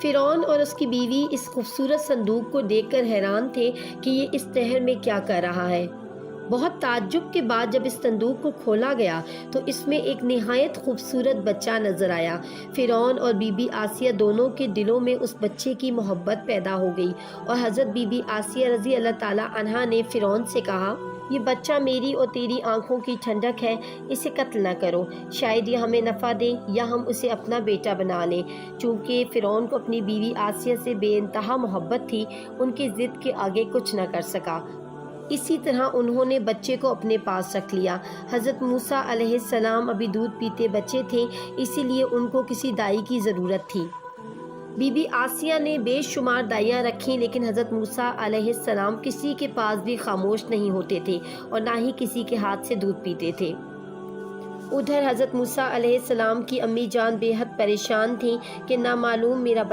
فرعون اور اس کی بیوی اس خوبصورت صندوق کو دیکھ کر حیران تھے کہ یہ اس نہر میں کیا کر رہا ہے۔ بہت تعجب کے بعد جب اس صندوق کو کھولا گیا تو اس میں ایک نہایت خوبصورت بچہ نظر آیا۔ فرعون اور بی بی آسیہ دونوں کے دلوں میں اس بچے کی محبت پیدا ہو گئی اور حضرت بی بی آسیہ رضی اللہ تعالیٰ عنہا نے فرعون سے کہا، یہ بچہ میری اور تیری آنکھوں کی ٹھنڈک ہے، اسے قتل نہ کرو، شاید یہ ہمیں نفع دے یا ہم اسے اپنا بیٹا بنا لیں۔ چونکہ فرعون کو اپنی بیوی آسیہ سے بے انتہا محبت تھی، ان کی ضد کے آگے کچھ نہ کر سکا۔ اسی طرح انہوں نے بچے کو اپنے پاس رکھ لیا۔ حضرت موسیٰ علیہ السلام ابھی دودھ پیتے بچے تھے، اسی لیے ان کو کسی دائی کی ضرورت تھی۔ بی بی آسیہ نے بے شمار دائیاں رکھیں، لیکن حضرت موسیٰ علیہ السلام کسی کے پاس بھی خاموش نہیں ہوتے تھے اور نہ ہی کسی کے ہاتھ سے دودھ پیتے تھے۔ ادھر حضرت موسیٰ علیہ السلام کی امی جان بے حد پریشان تھیں کہ نامعلوم میرا